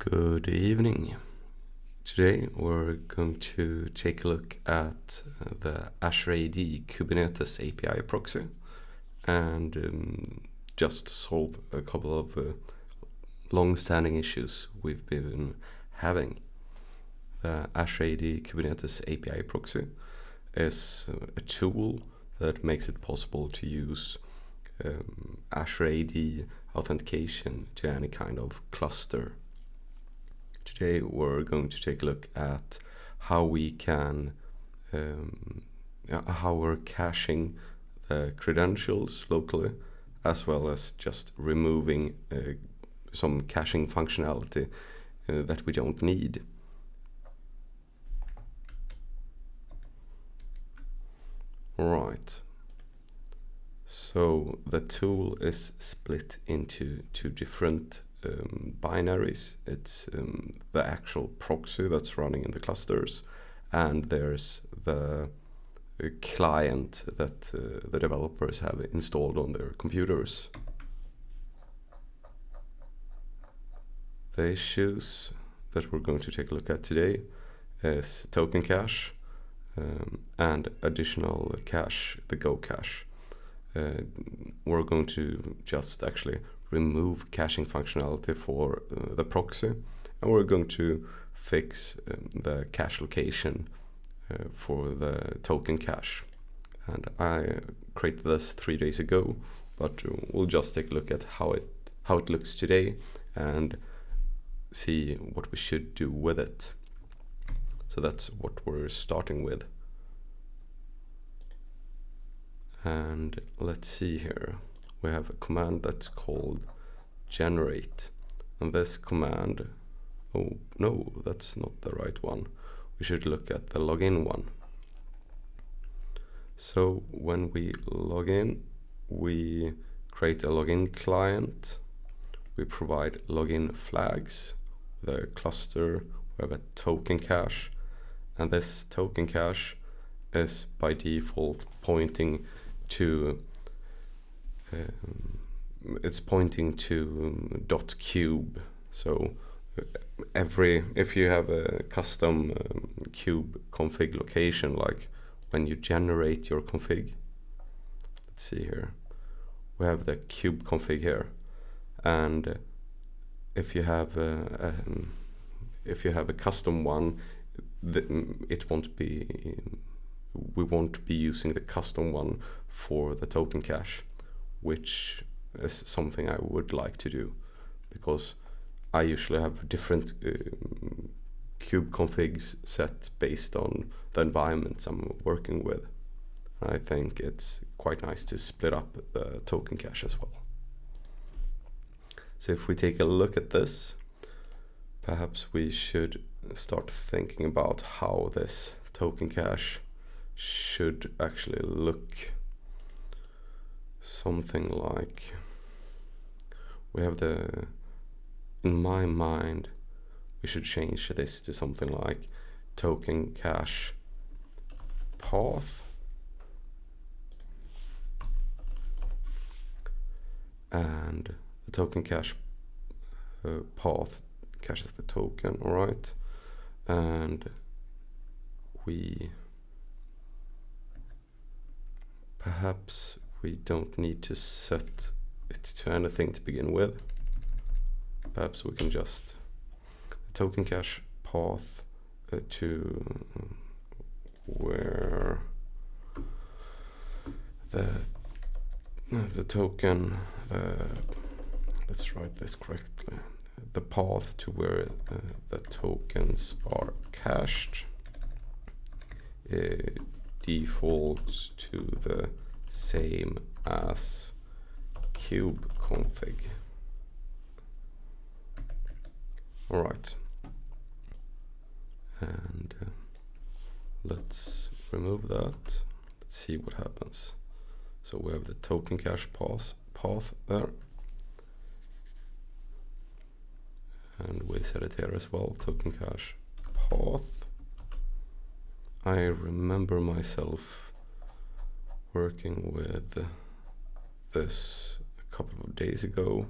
Good evening. Today we're going to take a look at the Azure AD Kubernetes API proxy and just solve a couple of long-standing issues we've been having. The Azure AD Kubernetes API proxy is a tool that makes it possible to use Azure AD authentication to any kind of cluster. Today we're going to take a look at how we can, how we're caching the credentials locally, as well as just removing some caching functionality that we don't need. Right. So the tool is split into two different binaries. It's the actual proxy that's running in the clusters, and there's the client that the developers have installed on their computers. The issues that we're going to take a look at today is token cache and additional cache, the Go cache. We're going to just actually remove caching functionality for the proxy, and we're going to fix the cache location for the token cache. And I created this 3 days ago, but we'll just take a look at how it looks today and see what we should do with it. So that's what we're starting with. And let's see here. We have a command that's called generate, and this command, oh no, that's not the right one. We should look at the login one. So when we log in, we create a login client, we provide login flags, the cluster, we have a token cache, and this token cache is by default pointing to it's pointing to .cube. So if you have a custom KUBECONFIG location, like when you generate your config, let's see here, we have the KUBECONFIG here, and if you have a custom one, we won't be using the custom one for the token cache, which is something I would like to do, because I usually have different KUBECONFIGs set based on the environments I'm working with. I think it's quite nice to split up the token cache as well. So if we take a look at this, perhaps we should start thinking about how this token cache should actually look. Something like, we have in my mind, we should change this to something like token cache path, and the token cache path caches the token, all right, and perhaps we don't need to set it to anything to begin with. Perhaps we can just token cache path to where the token, let's write this correctly, the path to where the tokens are cached defaults to the same as kubeconfig. All right, and let's remove that. Let's see what happens. So we have the token cache path there, and we set it here as well, token cache path. I remember myself working with this a couple of days ago.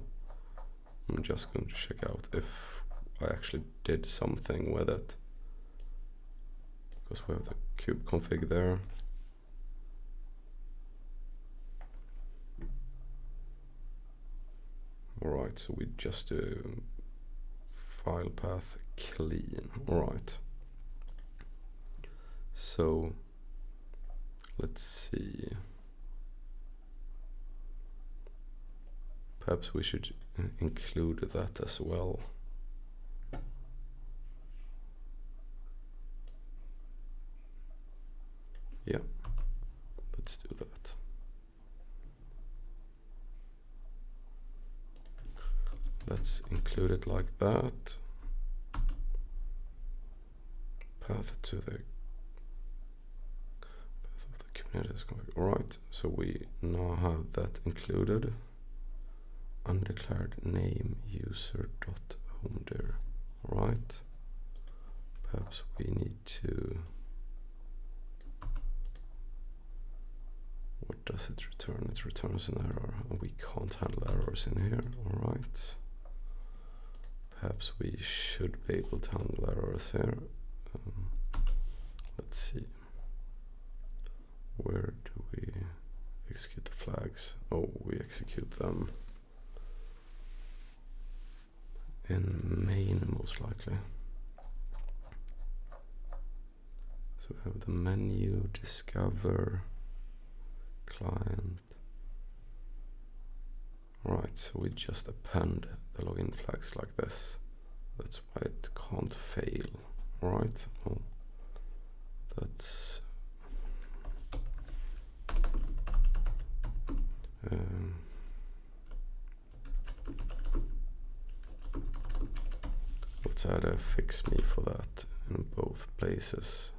I'm just going to check out if I actually did something with it, because we have the KUBECONFIG there. Alright, so we just do file path clean. Alright. So let's see. Perhaps we should include that as well. Yeah, let's do that. Let's include it like that. Path to the path of the Kubernetes config. Alright, so we now have that included. Undeclared name user.homedir. Alright. Perhaps we need to. What does it return? It returns an error, and we can't handle errors in here. Alright. Perhaps we should be able to handle errors here. Let's see. Where do we execute the flags? Oh, we execute them in main, most likely. So we have the menu, discover, client. Right, so we just append the login flags like this. That's why it can't fail. Right, well, that's let's add a fix me for that in both places.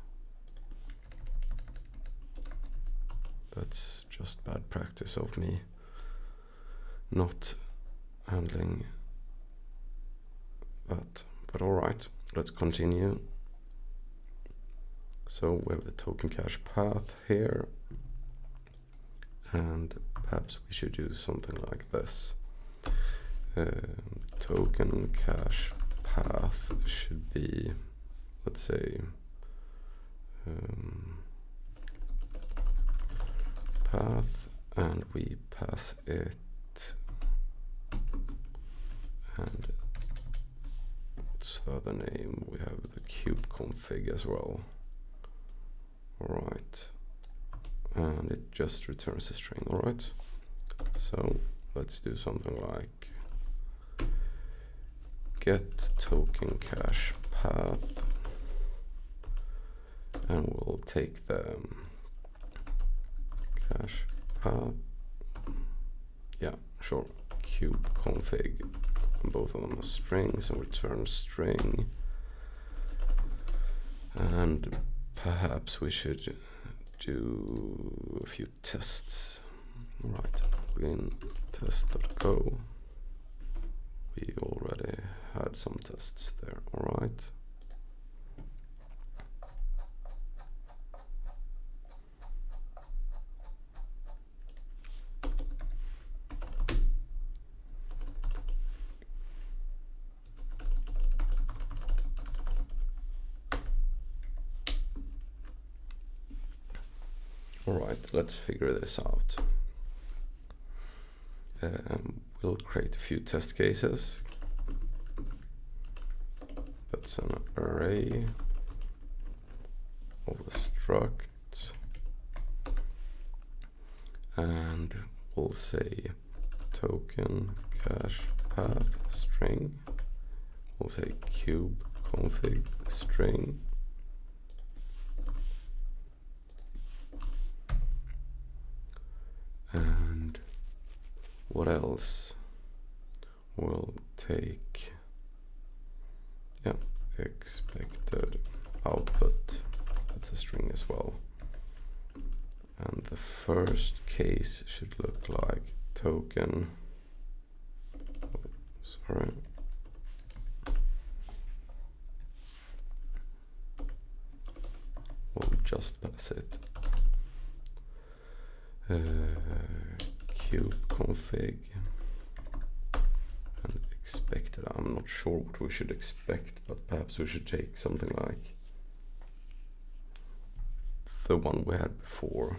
That's just bad practice of me not handling that. But alright, let's continue. So we have the token cache path here, and perhaps we should do something like this. Token cache path should be, let's say, path, and we pass it, and what's the other name? We have the KUBECONFIG as well. Alright, and it just returns a string. Alright, so let's do something like get token cache path, and we'll take the cache path, yeah, sure, KUBECONFIG, and both of them are strings, and return string. And perhaps we should do a few tests. Right, in test.go, we already had some tests there. All right. Alright, let's figure this out. We'll create a few test cases. That's an array of a struct, and we'll say token cache path string. We'll say KUBECONFIG string. And what else? We'll take, yeah, expected output. That's a string as well. And the first case should look like token. Oh, sorry. We'll just pass it. KUBECONFIG and expected. I'm not sure what we should expect, but perhaps we should take something like the one we had before.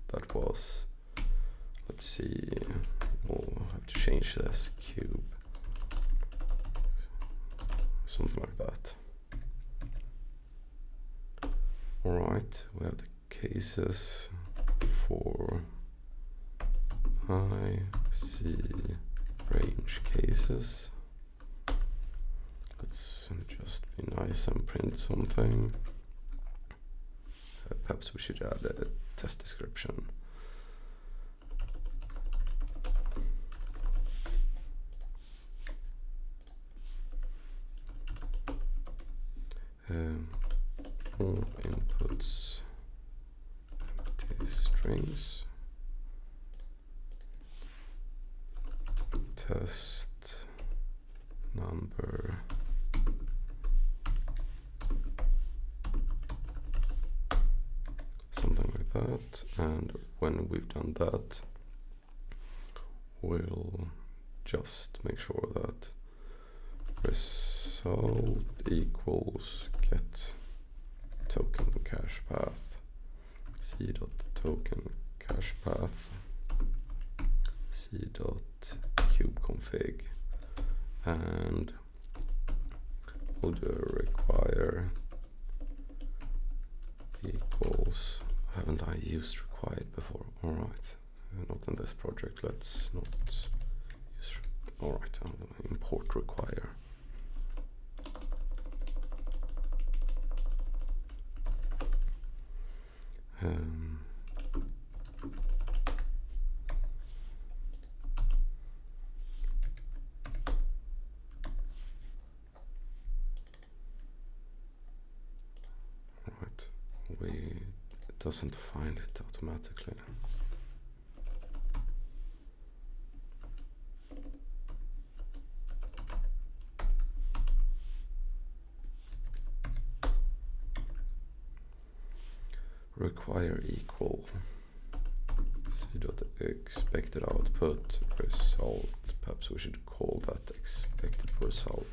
That was, let's see, we'll have to change this cube, something like that. Alright, we have the cases for I, C, range cases. Let's just be nice and print something. Perhaps we should add a test description. All inputs empty strings. Test number something like that, and when we've done that, we'll just make sure that result equals get token cache path, c.token cache path, c.kubeconfig, and we'll do a require equals. Haven't I used required before? Alright, not in this project. Let's not use. Alright, I'm going to import require. It doesn't find it automatically. Require equal c.expected output result. Perhaps we should call that expected result.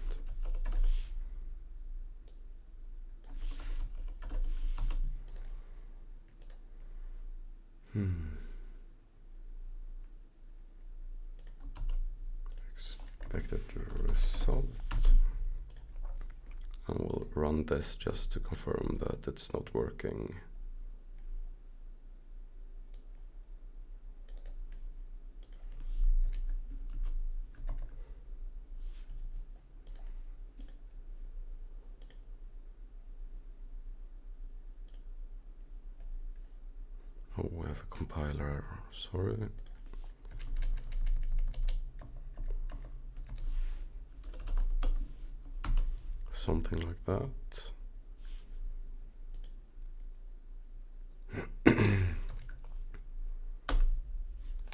Expected result, and we'll run this just to confirm that it's not working. Oh, we have a compiler error, sorry. Something like that.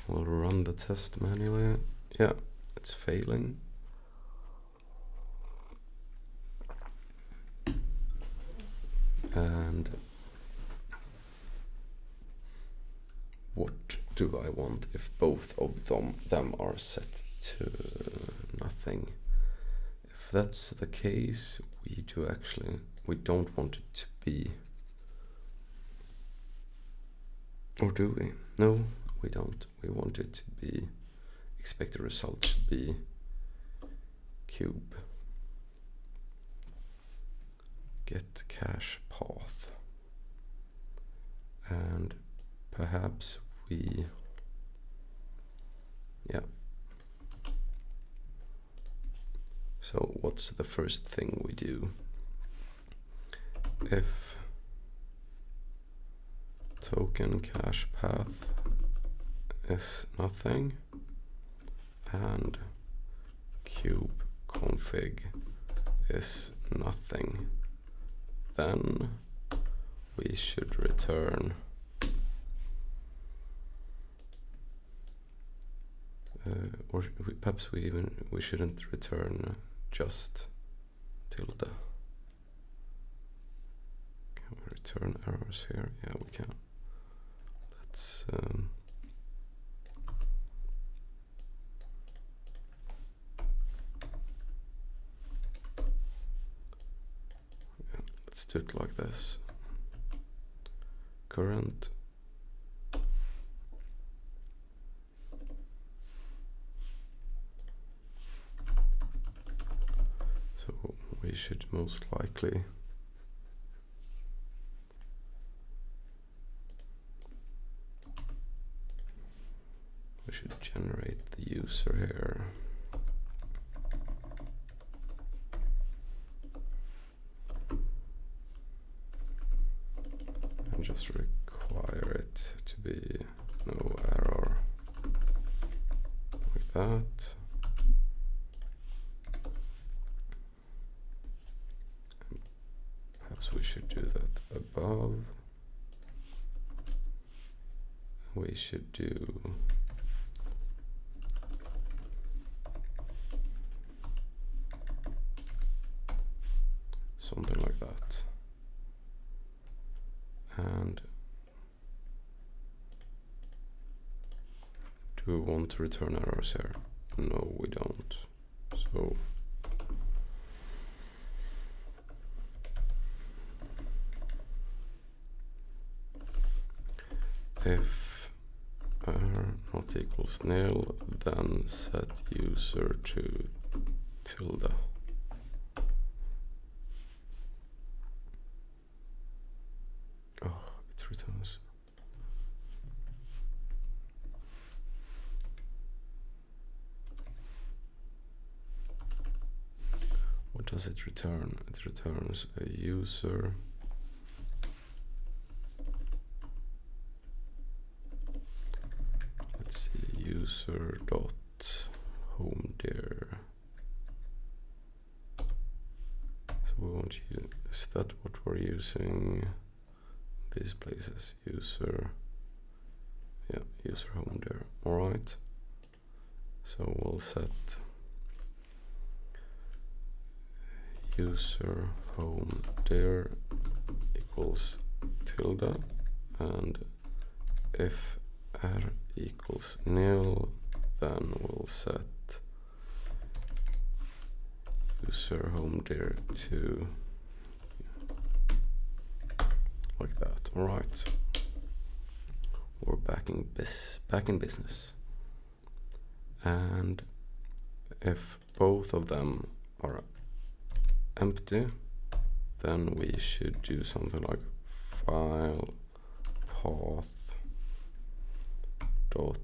We'll run the test manually. Yeah, it's failing. And what do I want if both of them are set to nothing? If that's the case, we don't want it to be, or do we? No, we don't. We want it to be, expected result should be cube get cache path, and perhaps we, yeah. So what's the first thing we do? If token cache path is nothing and kubeconfig is nothing, then we should return or perhaps we shouldn't return just tilde. Can we return errors here? Yeah, we can. Let's it like this. Current. So we should most likely generate the user here. And just require it to be no error. Like that. Perhaps we should do that above. We should do something like that. And do we want to return errors here? No, we don't. So if error not equals nil, then set user to tilde. Oh, it returns. What does it return? It returns a user. Let's see, user dot home dir. So we want you. Is that what we're using? These places, user. Yeah, user home dir. All right. So we'll set user home dir equals tilde, and if r equals nil, then we'll set user home dir to like that. All right, we're back in business. And if both of them are empty, then we should do something like file path dot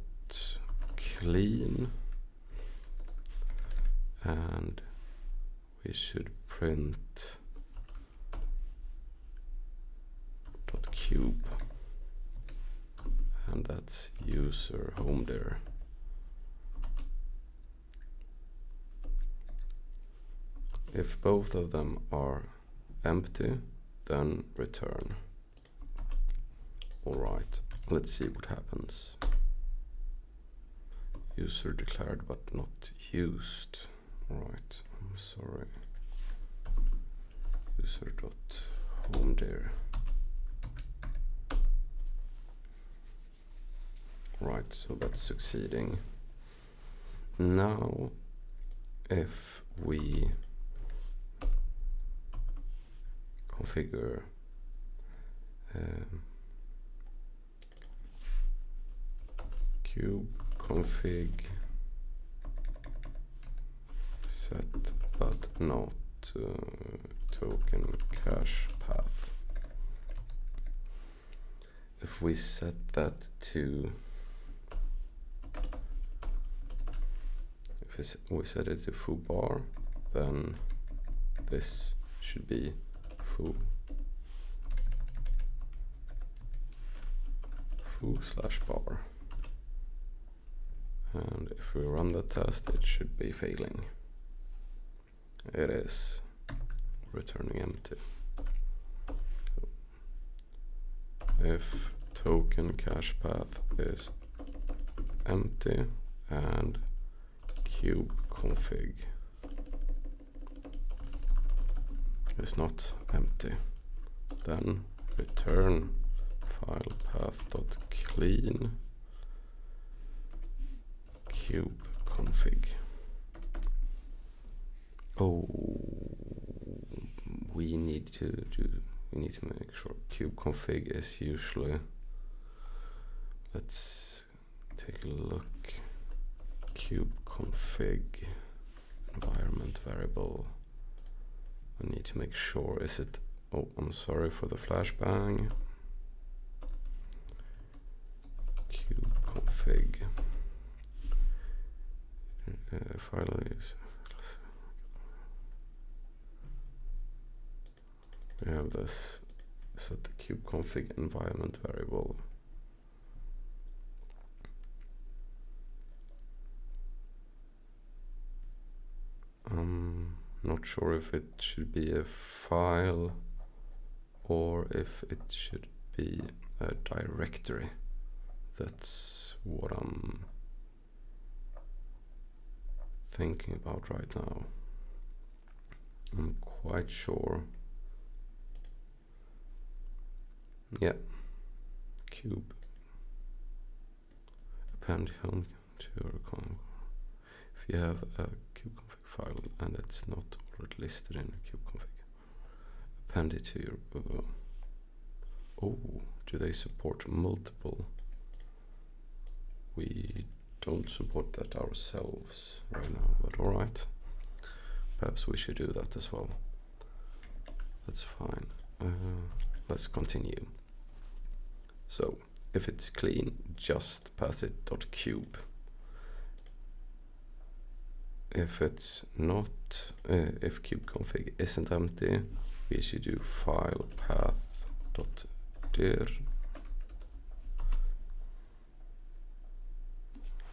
clean, and we should print dot cube, and that's user home dir. If both of them are empty, then return. All right, let's see what happens. User declared but not used. All right, I'm sorry. User dot home dir. Right, so that's succeeding. Now, if we configure KUBECONFIG set but not token cache path. If we set that to, if we set it to foo_bar, then this should be foo/bar, and if we run the test, it should be failing. It is returning empty. So if token cache path is empty and KUBECONFIG is not empty, then return file path.clean KUBECONFIG. Oh, we need to we need to make sure kubeconfig is usually, let's take a look, kubeconfig environment variable. I need to make sure, is it, oh, I'm sorry for the flashbang. Kubeconfig file is, we have this, set the kubeconfig environment variable. Not sure if it should be a file or if it should be a directory. That's what I'm thinking about right now. I'm quite sure. Yeah, cube append home to your account. If you have a kubeconfig file and it's not already listed in kubeconfig, append it to your. Oh, do they support multiple? We don't support that ourselves right now, but all right. Perhaps we should do that as well. That's fine. Let's continue. So if it's clean, just pass it .cube. If it's not, if kubeconfig isn't empty, we should do file path.dir,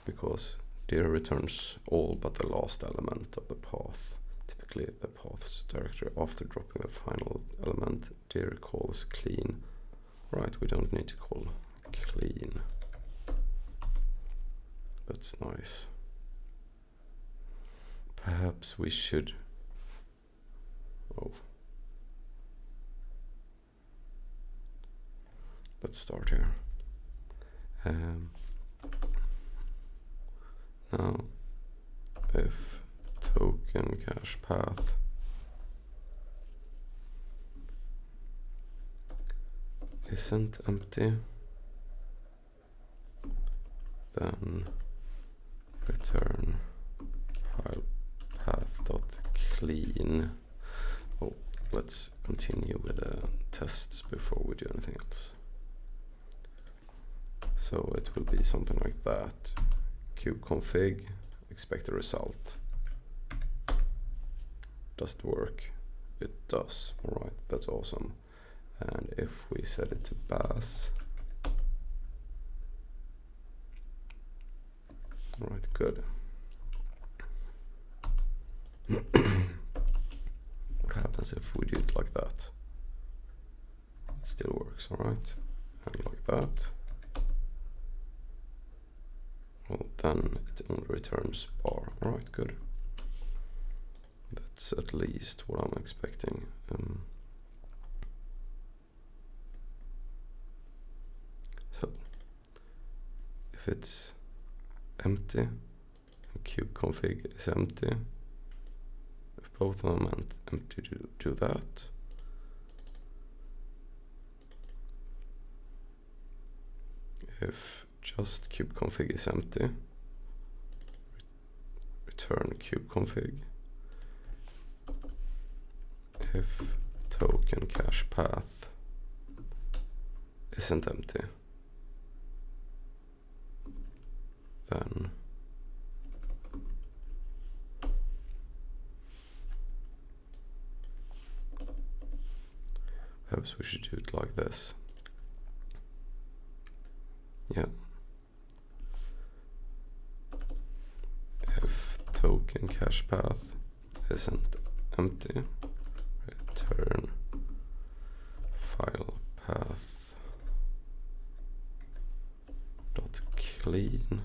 because dir returns all but the last element of the path. Typically the paths directory after dropping the final element. Dir calls clean. Right, we don't need to call clean. That's nice. Perhaps we should, oh, let's start here. Now if token cache path isn't empty, then return file path.clean. Oh, let's continue with the tests before we do anything else. So it will be something like that. Kubeconfig, expect a result. Does it work? It does. All right, that's awesome. And if we set it to bash, all right, good. What happens if we do it like that? It still works, all right? And like that. Well, then it only returns bar. All right, good. That's at least what I'm expecting. So if it's empty and kubeconfig is empty, if both of them are empty, do that. If just kubeconfig is empty, return kubeconfig. If token cache path isn't empty, then perhaps we should do it like this. Yeah. If token cache path isn't empty, return file path dot clean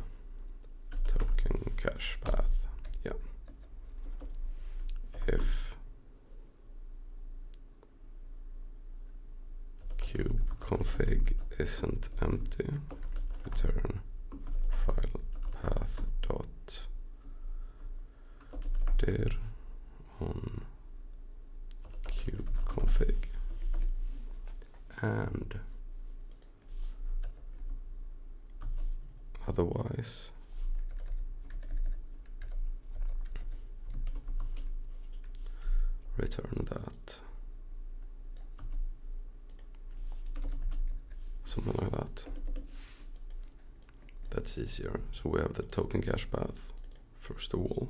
token cache path. Yeah. If kubeconfig isn't empty, return file path dot dir on kubeconfig. and otherwise return that. Something like that. That's easier. So we have the token cache path first of all,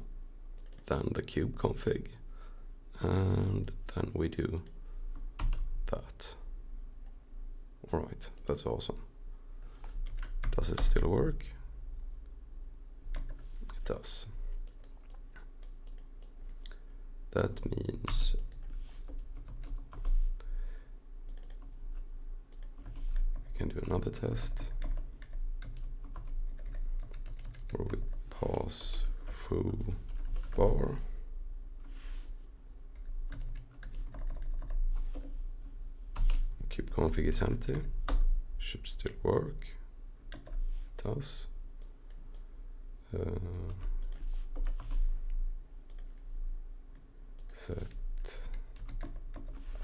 then the KUBECONFIG, and then we do that. Alright, that's awesome. Does it still work? It does. That means we can do another test where we pass foo bar. KUBECONFIG is empty. Should still work. It does. Set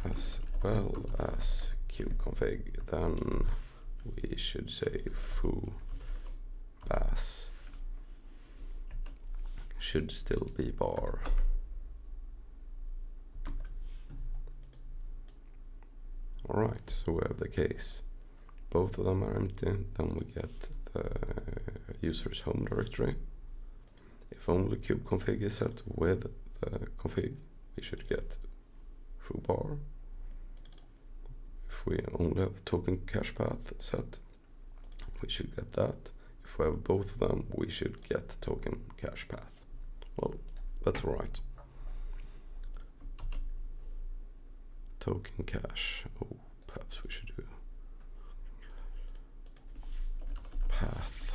as well as KUBECONFIG, then we should say foo bass should still be bar. Alright, so we have the case. Both of them are empty, then we get the user's home directory. If only KUBECONFIG is set with the config, we should get foo bar. If we only have token cache path set, we should get that. If we have both of them, we should get token cache path. Well, that's alright. Token cache. Oh, perhaps we should do path.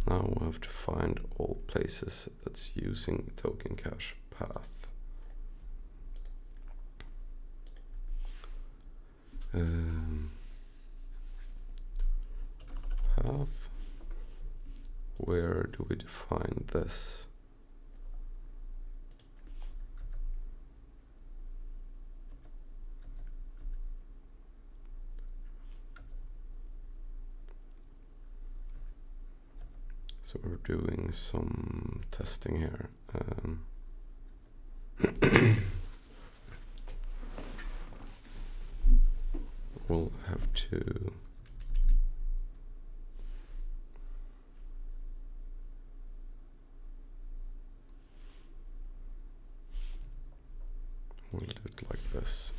Now we have to find all places that's using token cache path. Path. Where do we define this? So we're doing some testing here. We'll have to we'll do it like this.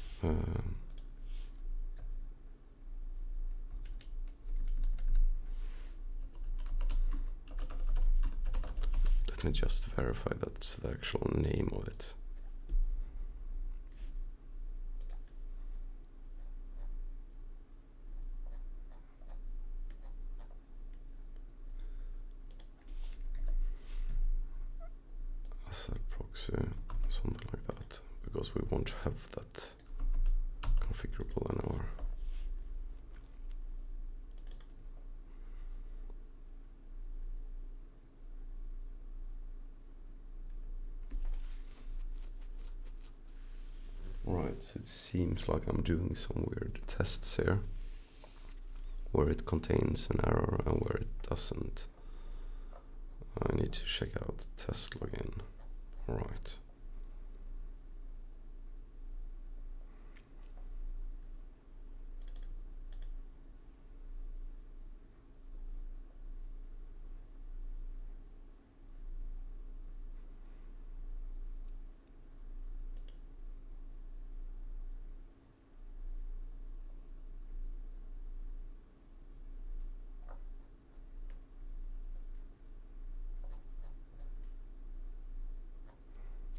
Let me just verify that's the actual name of it. Azad-proxy, something like that, because we won't have that configurable anymore. Right, so it seems like I'm doing some weird tests here, where it contains an error and where it doesn't. I need to check out the test login. Alright.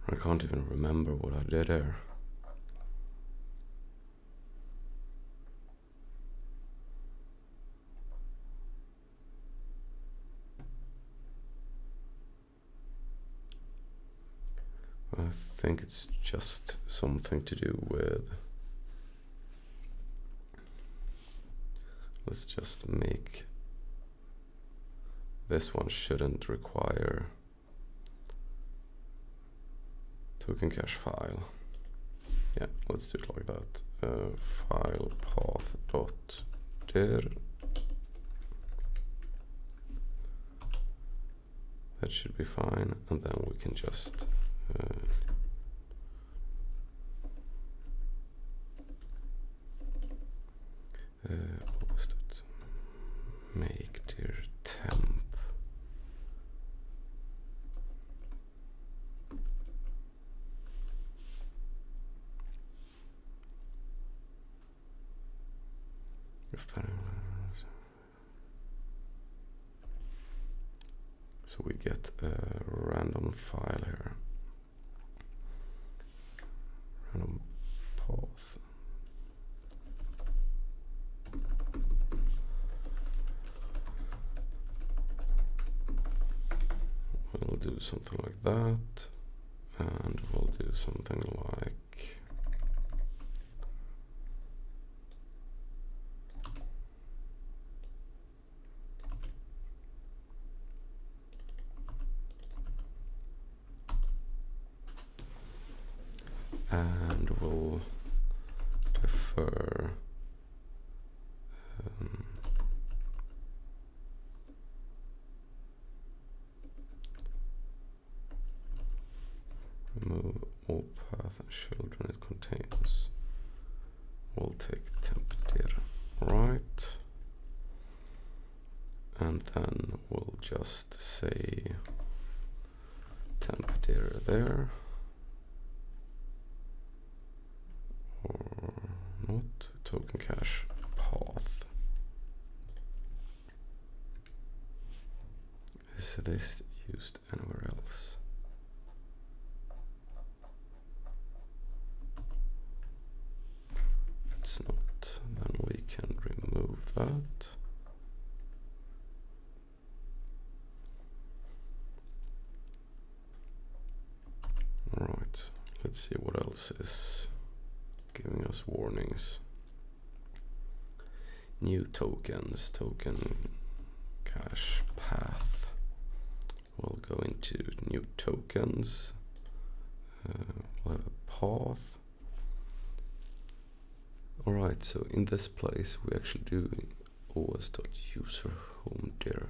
I can't even remember what I did there. I think it's just something to do with... Let's just make... This one shouldn't require token cache file. Yeah, let's do it like that. File path dot dir. That should be fine, and then we can just what was that? Make dir temp. So we get a random file here. Random path. We'll do something like that, and we'll do something like and we'll defer remove all path and children it contains. We'll take temp dir right, and then we'll just say temp dir there, or not, token cache path. Is this used anywhere else? It's not. Then we can remove that. Alright, let's see what else is giving us warnings. New tokens, token cache path. We'll go into new tokens. We'll have a path. Alright, so in this place we actually do os.user home dir.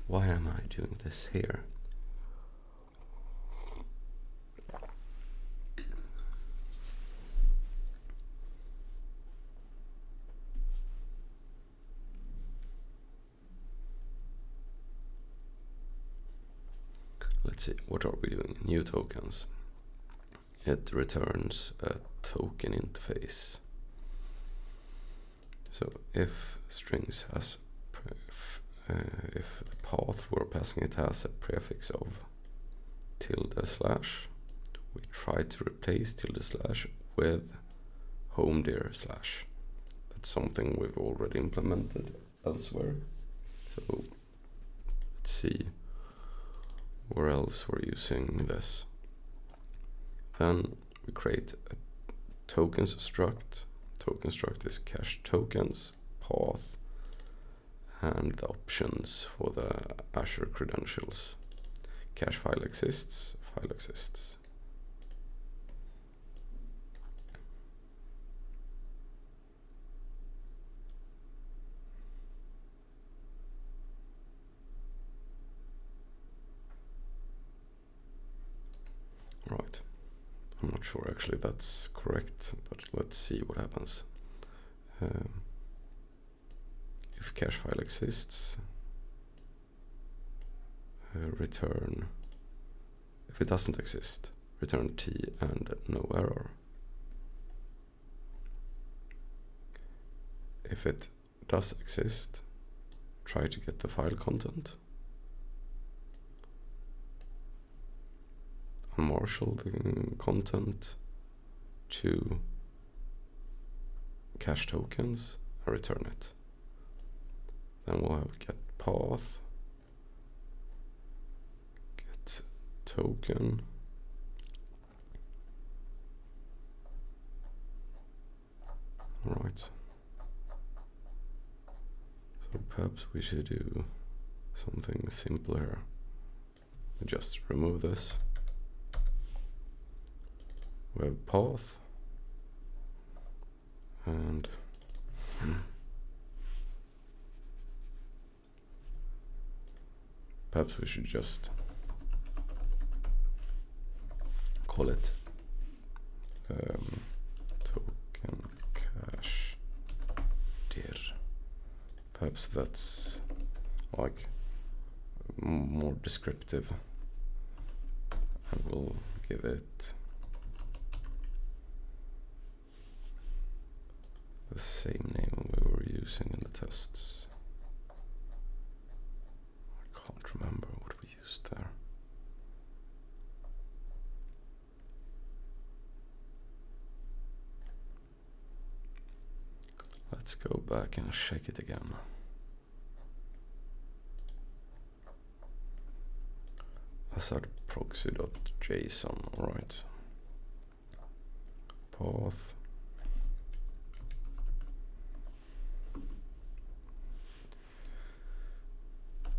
Why am I doing this here? Let's see, what are we doing? New tokens. It returns a token interface. So if strings has if the path we're passing it has a prefix of ~/ we try to replace ~/ with home dir /. That's something we've already implemented elsewhere. So let's see where else we're using this. Then we create a tokens struct. Token struct is cache tokens, path, and the options for the Azure credentials. Cache file exists, file exists. Right, I'm not sure actually that's correct, but let's see what happens. If cache file exists, return. If it doesn't exist, return T and no error. If it does exist, try to get the file content. Unmarshal the content to cache tokens and return it. Then we'll have get path, get token, right. So perhaps we should do something simpler. Just remove this. We have path and perhaps we should just call it token cache dir. Perhaps that's like more descriptive, and we'll give it the same name we were using in the tests. I can't remember what we used there. Let's go back and check it again. azad-proxy.json, right. Path.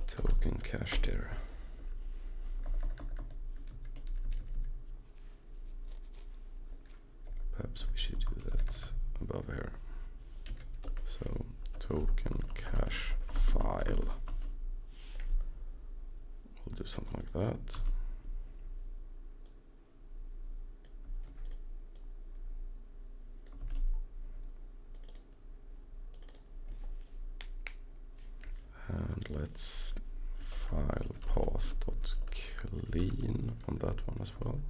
Token cache there. Perhaps we should do that above here. So token cache file. We'll do something like that. And let's file path.clean on that one as well.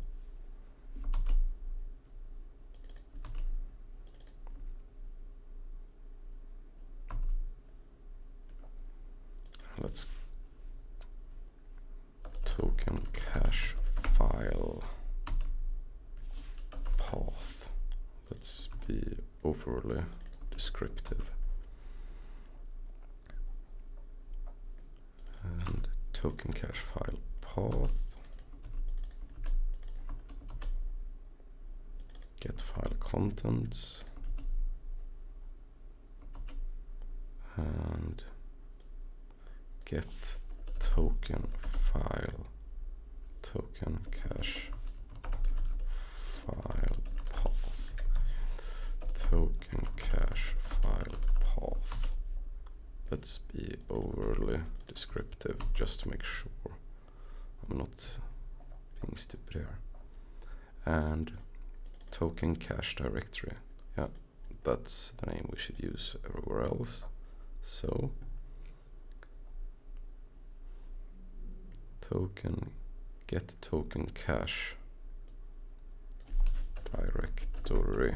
Let's token cache file path. Let's be overly descriptive. And token cache file path, get file contents, and get token file token cache file path, token cache file path. Let's be overly descriptive just to make sure I'm not being stupid here. And token cache directory. Yeah, that's the name we should use everywhere else. So get token cache directory,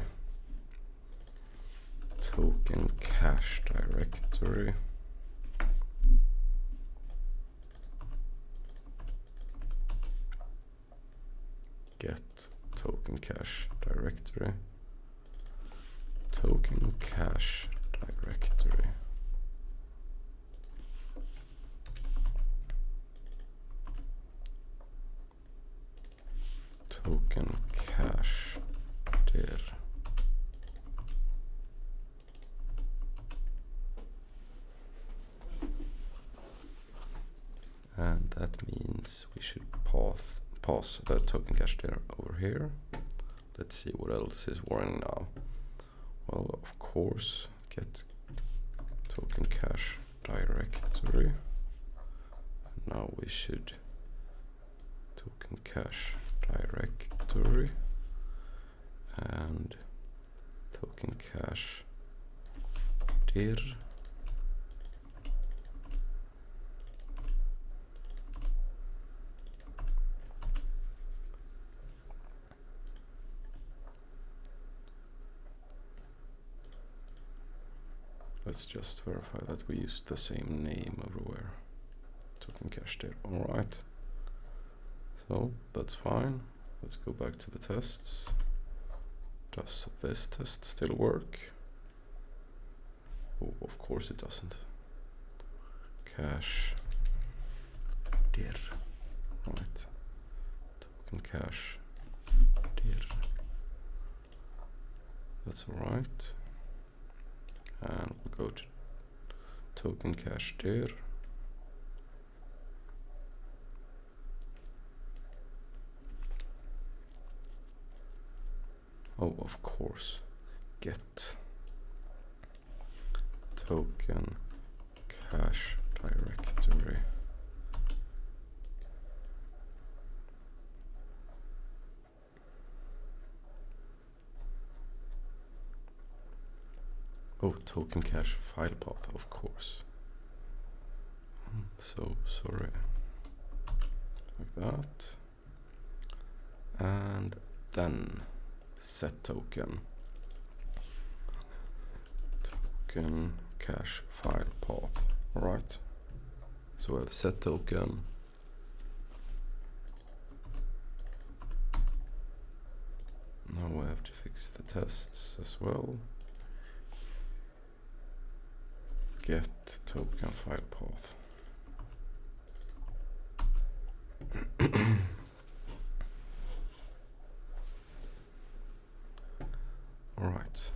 token cache directory, get token cache directory, token cache directory. Token cache dir. And that means we should pass the token cache dir over here. Let's see what else is warning now. Well, of course, get token cache directory. And now we should token cache directory and token cache dir. Let's just verify that we used the same name everywhere. Token cache dir. All right. So that's fine. Let's go back to the tests. Does this test still work? Oh, of course it doesn't. cache dir. Right. Token cache dir. That's alright. And we'll go to token cache dir. Oh, of course. Get token cache directory. Oh, token cache file path, of course. I'm so sorry. Like that. And then set token. Token cache file path. Alright. So we have set token. Now we have to fix the tests as well. Get token file path. All right.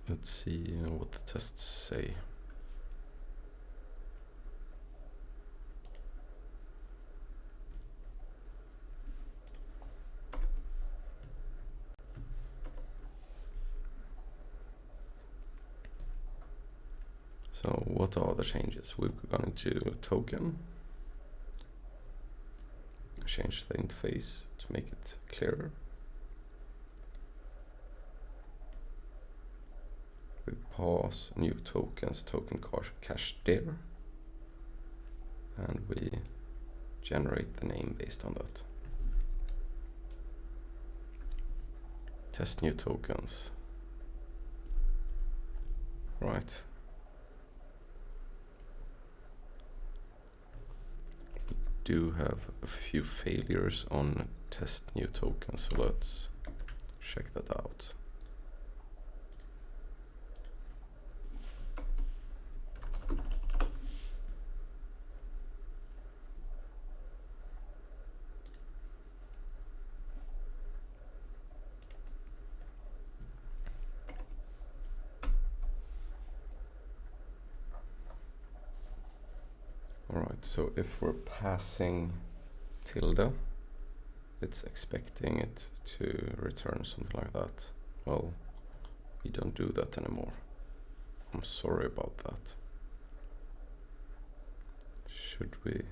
Let's see what the tests say. So what are the changes? We've gone into token, change the interface to make it clearer. We pass new tokens, token cache dir, and we generate the name based on that. Test new tokens. Right. We do have a few failures on test new tokens, so let's check that out. Alright, so if we're passing tilde, it's expecting it to return something like that. Well, we don't do that anymore. I'm sorry about that. Should we?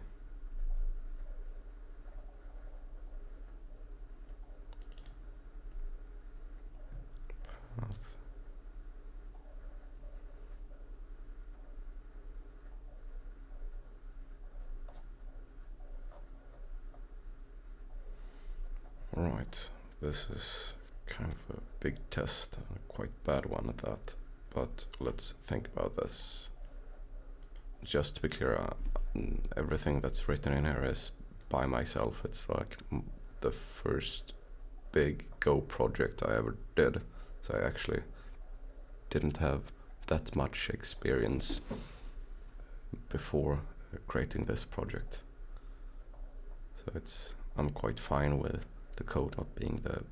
Path. Right, this is kind of a big test, a quite bad one at that, but let's think about this. Just to be clear, everything that's written in here is by myself. It's like the first big Go project I ever did, so I actually didn't have that much experience before creating this project. So I'm quite fine with the code not being the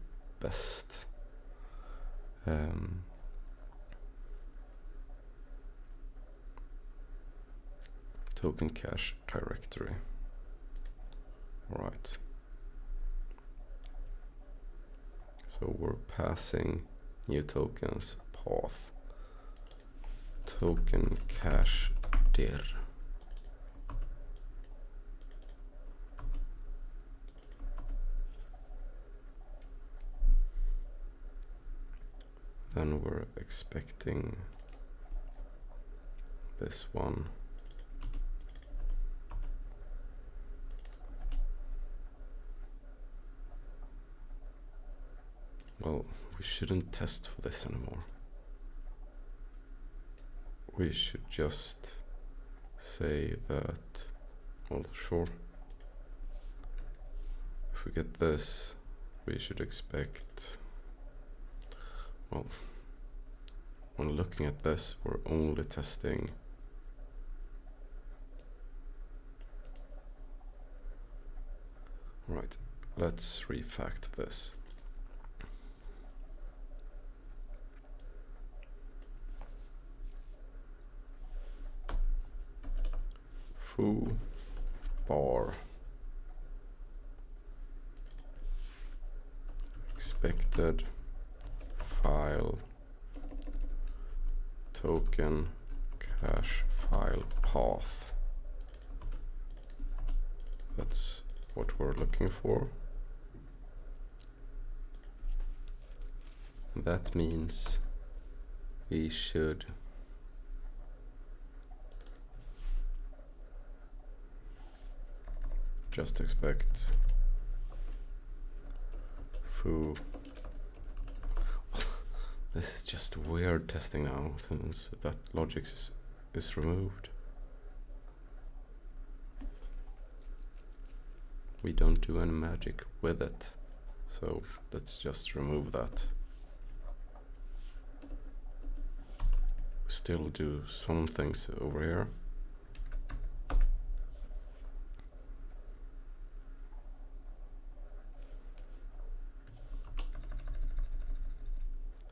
best. Token cache directory. Right. So we're passing new tokens path. Token cache dir. Then we're expecting this one Well, we shouldn't test for this anymore. We should just say that, well, sure. If we get this, we should expect, well, when looking at this, we're only testing right. Let's refact this. Foo bar expected file token cache file path. That's what we're looking for. That means we should just expect foo. This is just weird testing now since that logic is removed. We don't do any magic with it, so let's just remove that. Still do some things over here.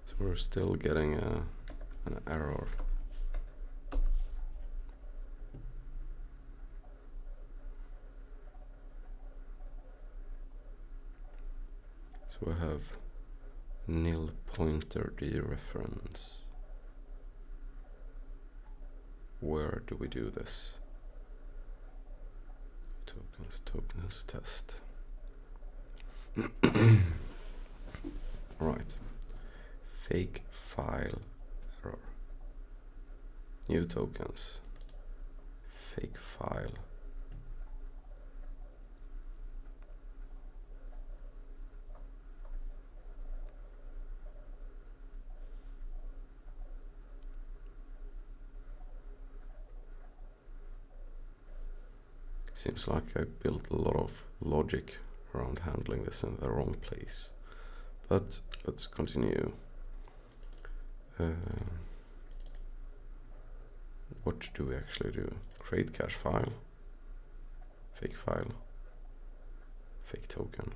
So we're still getting an error. So we have nil pointer dereference. Where do we do this? Tokens test. Right. Fake file error. New tokens. Fake file. Seems like I built a lot of logic around handling this in the wrong place. But let's continue. What do we actually do? Create cache file, fake token.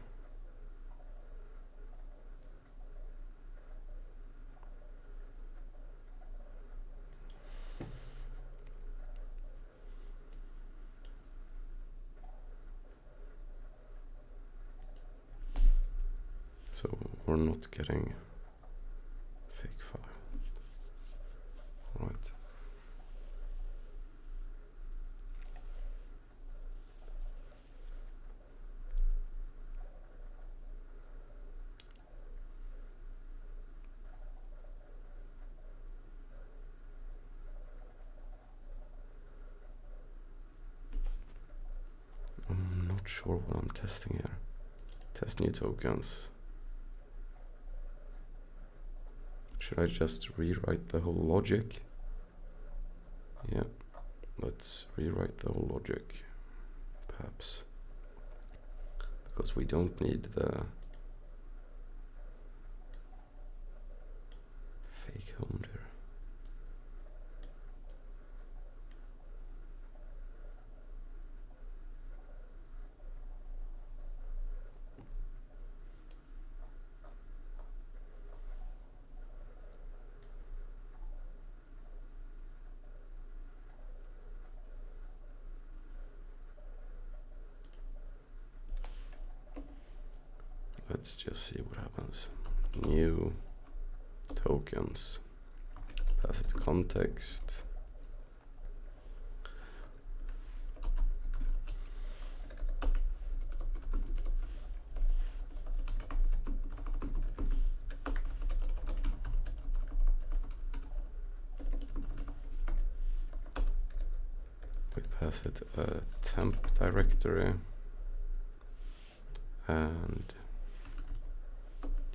So we're not getting fake file. Right. I'm not sure what I'm testing here. Test new tokens. Should I just rewrite the whole logic? Yeah, let's rewrite the whole logic, perhaps, because we don't need the fake home there. Let's just see what happens. New tokens, pass it context. We pass it a temp directory and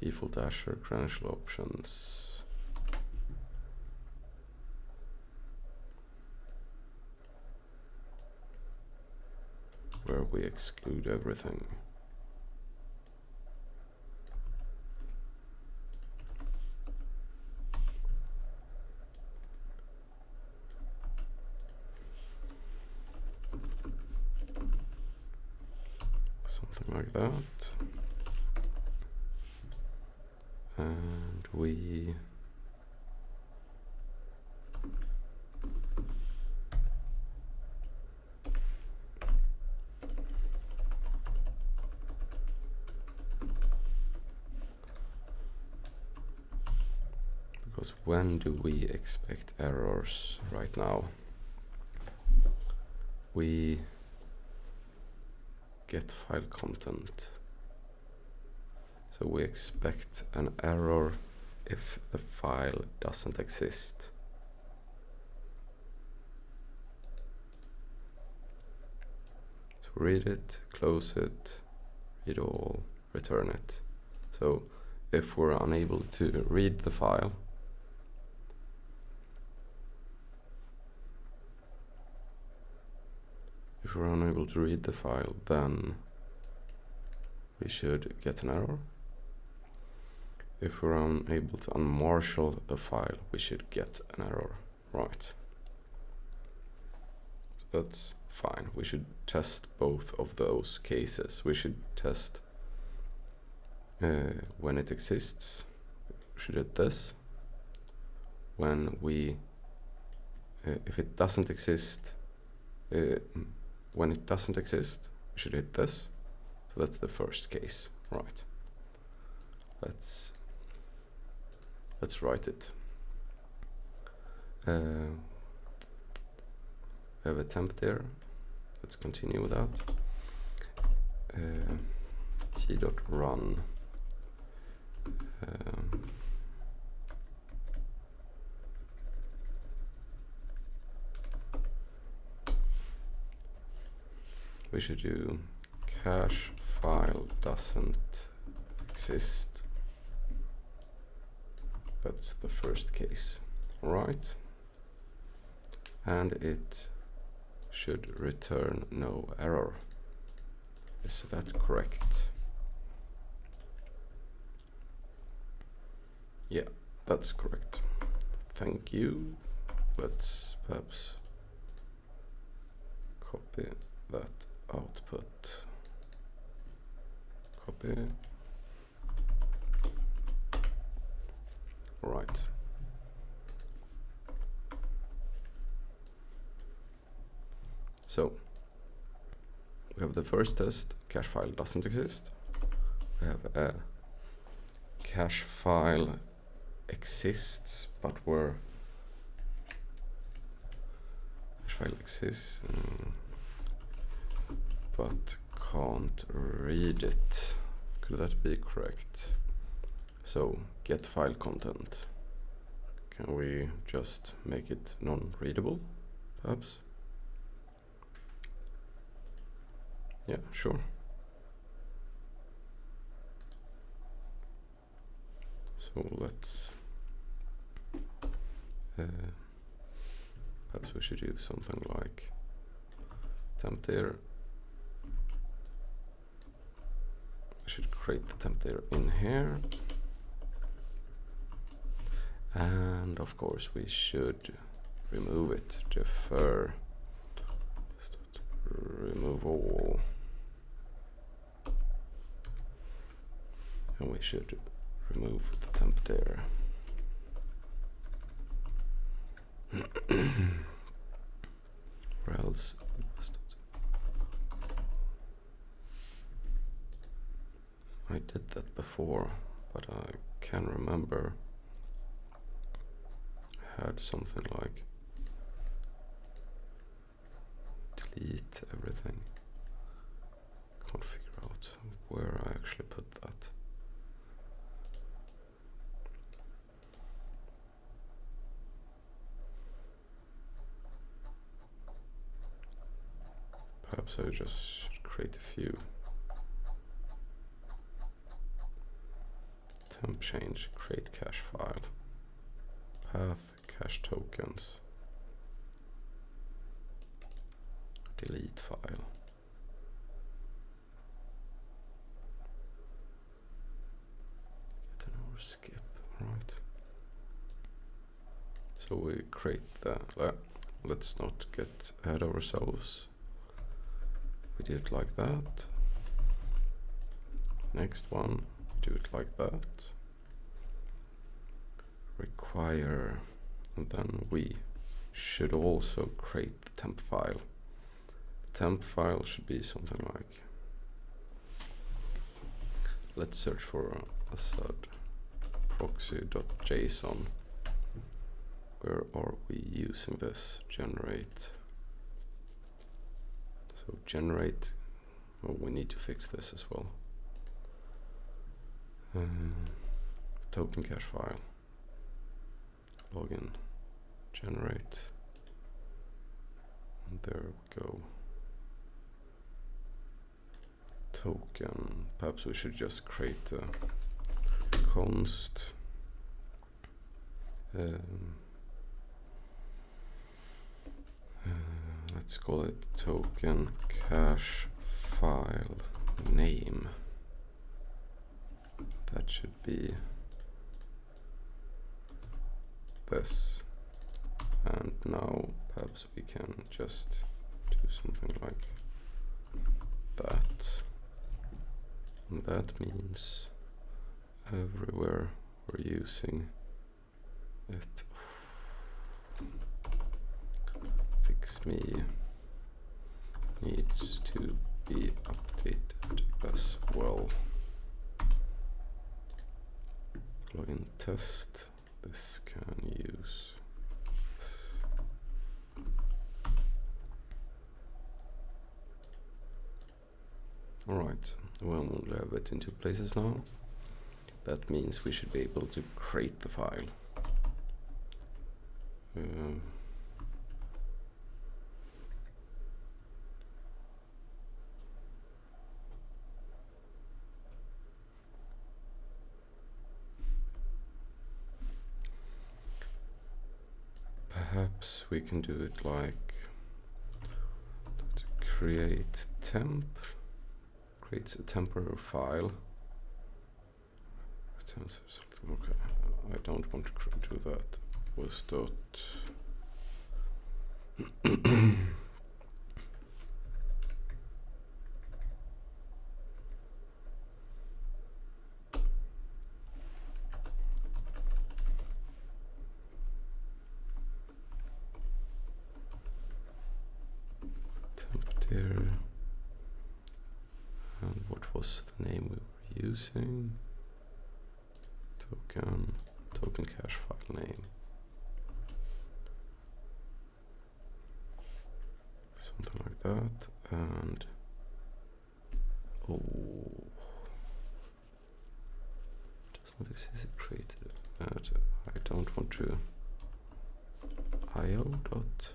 default Azure credential options. Where we exclude everything. Something like that. And we because when do we expect errors right now? We get file content. So we expect an error if the file doesn't exist. So read it, close it, read all, return it. So if we're unable to read the file, then we should get an error. If we're unable to unmarshal the file, we should get an error, right? So that's fine. We should test both of those cases. We should test when it exists, we should hit this. When we, if it doesn't exist, when it doesn't exist, we should hit this. So that's the first case, right? Let's write it. We have a temp there. Let's continue with that. T.run. We should do cache file doesn't exist. That's the first case, right? And it should return no error. Is that correct? Yeah, that's correct. Thank you. Let's perhaps copy that output. Copy. Right. So we have the first test, cache file doesn't exist. We have a cache file exists, but cache file exists, but can't read it. Could that be correct? So get file content. Can we just make it non-readable, perhaps? Yeah, sure. So let's perhaps we should do something like temp there. We should create the temp there in here. And of course we should remove it, defer, remove all. And we should remove the temp there. Or else I did that before, but I can remember I had something like delete everything. Can't figure out where I actually put that. Perhaps I just should create a few. temp change, create cache file, path, cache tokens, delete file. Get an or skip, right. So we create that. Let's not get ahead of ourselves. We do it like that. Next one, do it like that. Require, and then we should also create the temp file. The temp file should be something like, let's search for azad-proxy.json. Where are we using this? Generate. So generate, oh, we need to fix this as well. Token cache file, login, generate, and there we go. Token, perhaps we should just create a const let's call it token cache file name. That should be this. And now perhaps we can just do something like that. And that means everywhere we're using it. Fix me needs to be updated as well. Login test, this can use this. Alright, well, we'll have it in two places now. That means we should be able to create the file. Perhaps we can do it like create temp, creates a temporary file. Okay, I don't want to do that. Was dot there, and what was the name we were using? Token cache file name, something like that. And oh, does not exist created. I don't want to io dot.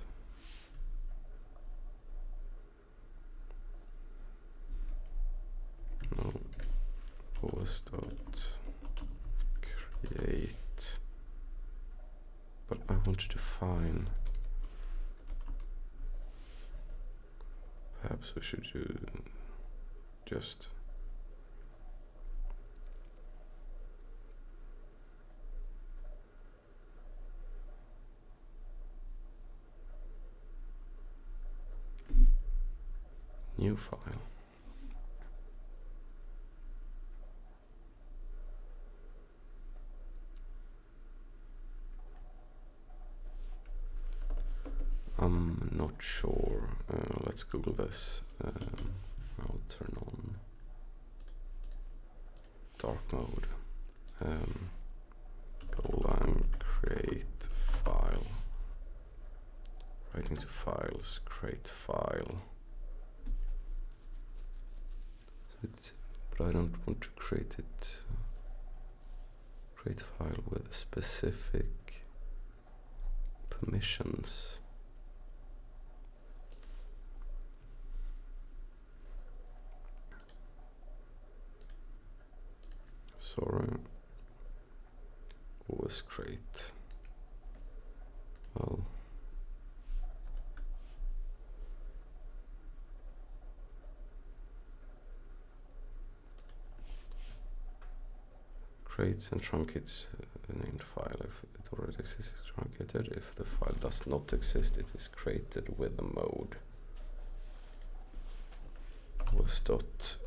No, os dot create, but I want to define. Perhaps we should do just new file. I'm not sure. Let's Google this. I'll turn on dark mode. Golang create file. Writing to files, create file. But I don't want to create it. Create file with specific permissions. Sorry. was create. Well, creates and truncates a named file if it already exists. It's truncated. If the file does not exist, it is created with the mode was dot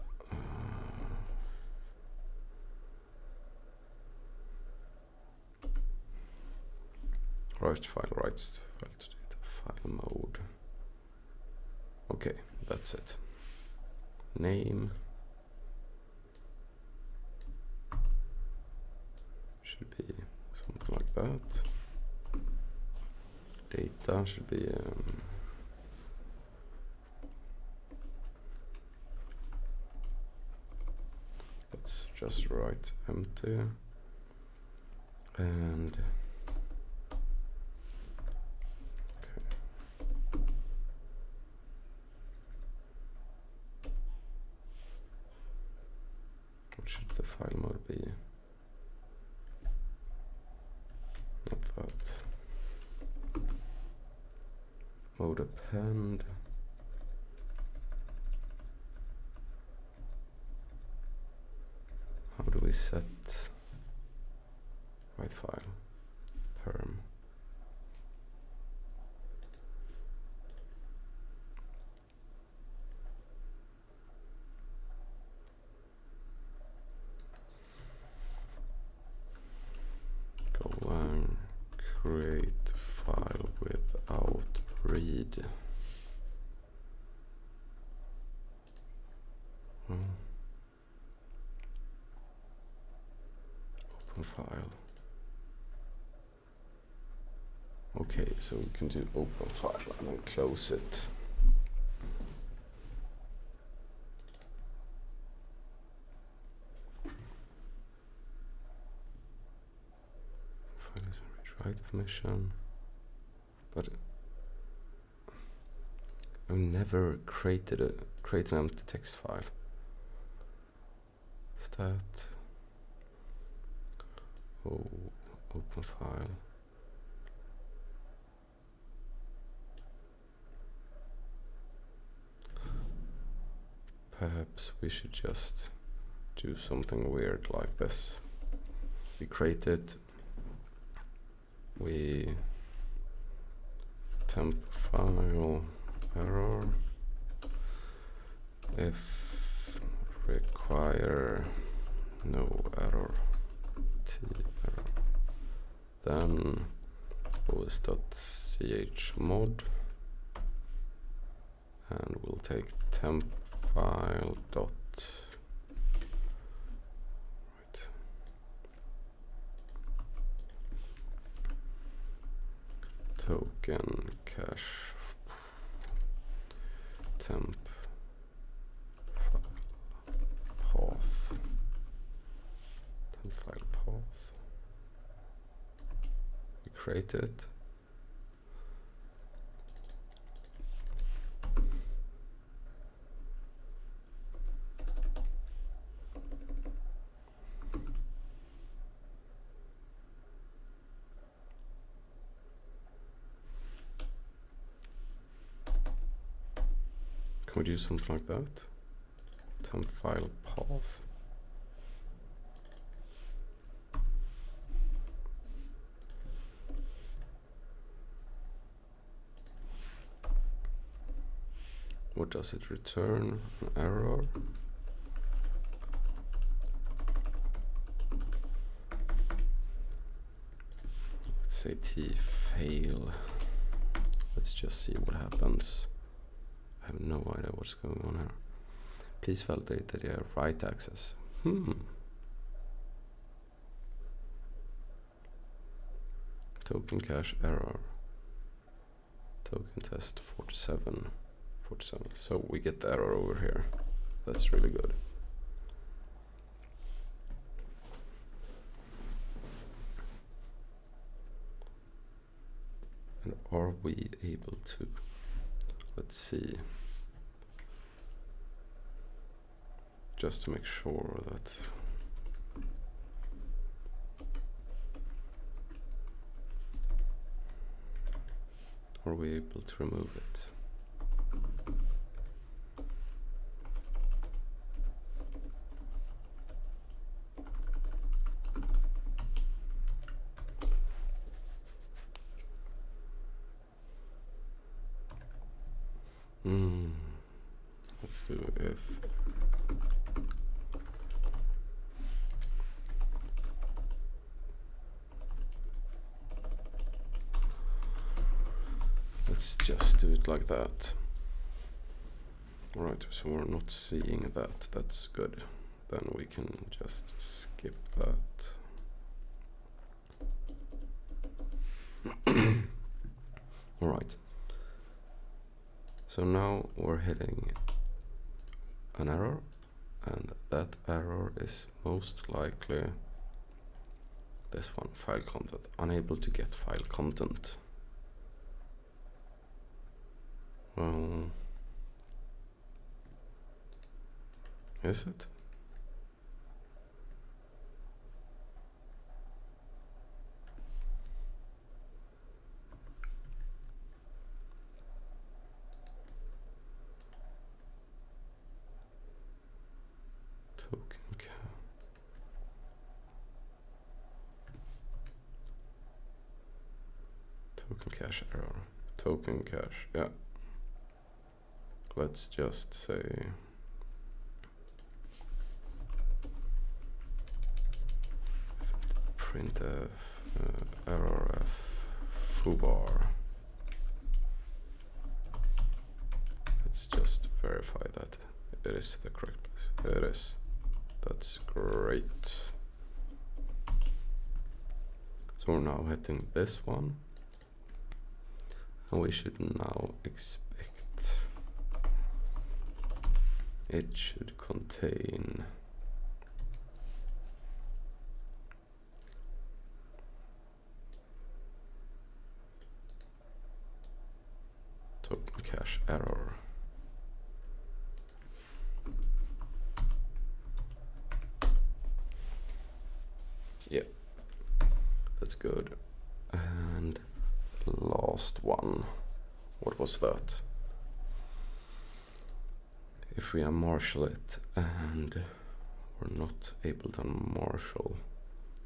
writes file to data file mode. Okay, that's it. Name should be something like that. Data should be let's just write empty and what should the file mode be? Not that. Mode append. How do we set write file? Perm. Go and create file without read. Open file. Okay, so we can do open file and then close it. File is write permission, but I've never created an empty text file. Stat. Oh, open file. Perhaps we should just do something weird like this. We create it. We temp file error if require no error t error, then os.chmod and we'll take temp file dot token cache temp path, temp file path. We create it. Can we do something like that? Temp file path. What does it return? An error. Let's say t fail. Let's just see what happens. I have no idea what's going on here. Please validate that you have write access. Token cache error. Token test 47. So we get the error over here. That's really good. And are we able to, let's see, just to make sure that Are we able to remove it? Let's do if let's just do it like that. Alright, so we're not seeing that. That's good. Then we can just skip that. Alright. So now we're hitting an error, and that error is most likely this one, file content, unable to get file content. Well, is it? Token cache error. Token cache, yeah. Let's just say printf error f foobar. Let's just verify that it is the correct place. It is. That's great. So we're now hitting this one, and we should now expect it should contain token cache error. Yeah, that's good. And last one, what was that? If we unmarshal it and we're not able to unmarshal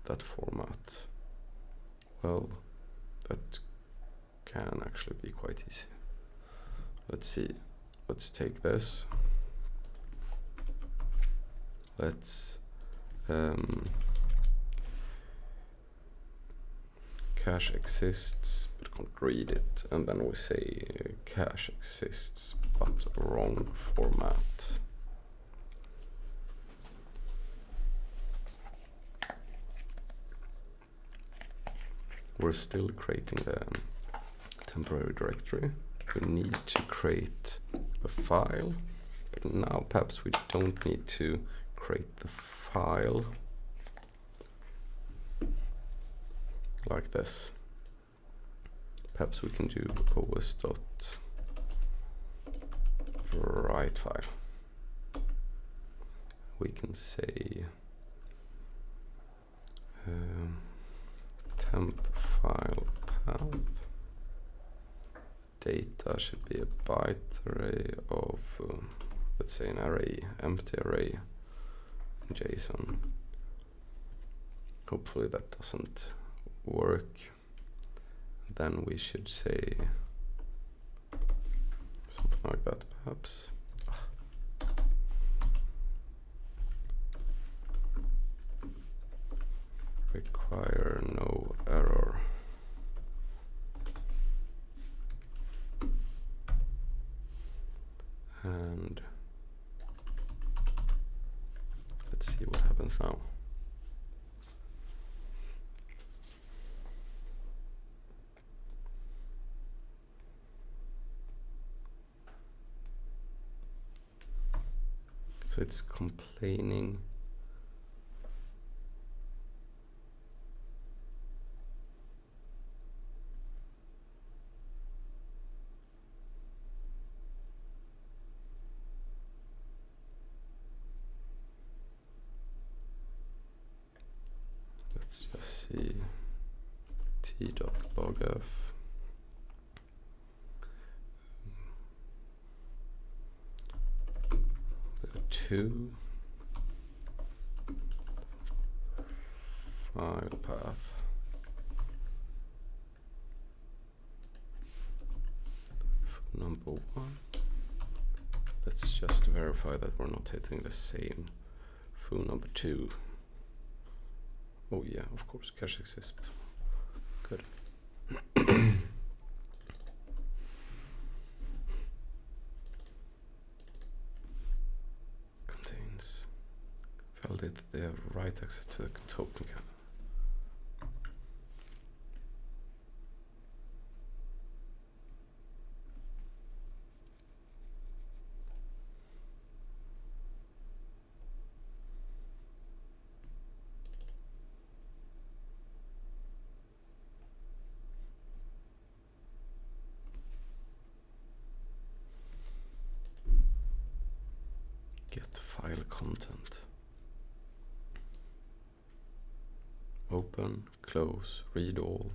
that format, well, that can actually be quite easy. Let's see. Let's take this. Let's cache exists but can't read it, and then we say cache exists but wrong format. We're still creating the temporary directory. We need to create a file, but now perhaps we don't need to create the file like this. Perhaps we can do os.write file. We can say temp file path. Data should be a byte array of, let's say, an array, empty array in JSON. Hopefully that doesn't work. Then we should say something like that, perhaps. Require no error. And let's see what happens now. So it's complaining. Let's just see t.logf. 2 file path number 1. Let's just verify that we're not hitting the same foo number 2. Oh yeah, of course, cache exists. Good. Contains validate that they have right access to the token cache. Get file content. Open, close, read all.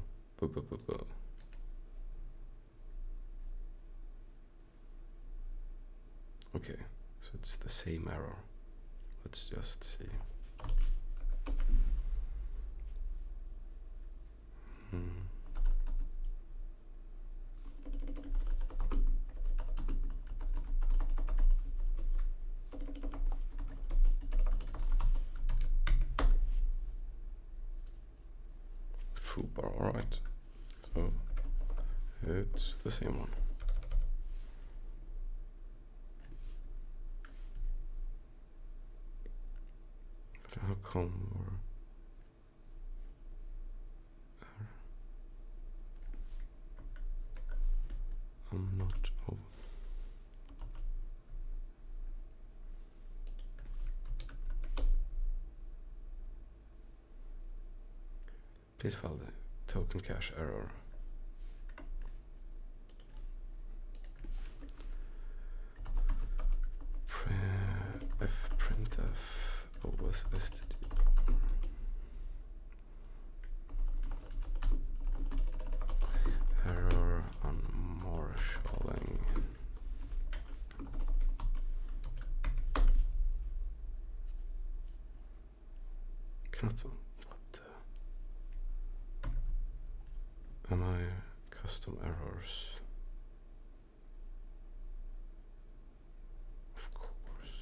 Okay, so it's the same error. Let's just see. Foobar, alright. So it's the same one. But how come I'm not please file the token cache error. Printf was std. Error on marshalling. Cannot. Am I custom errors? Of course.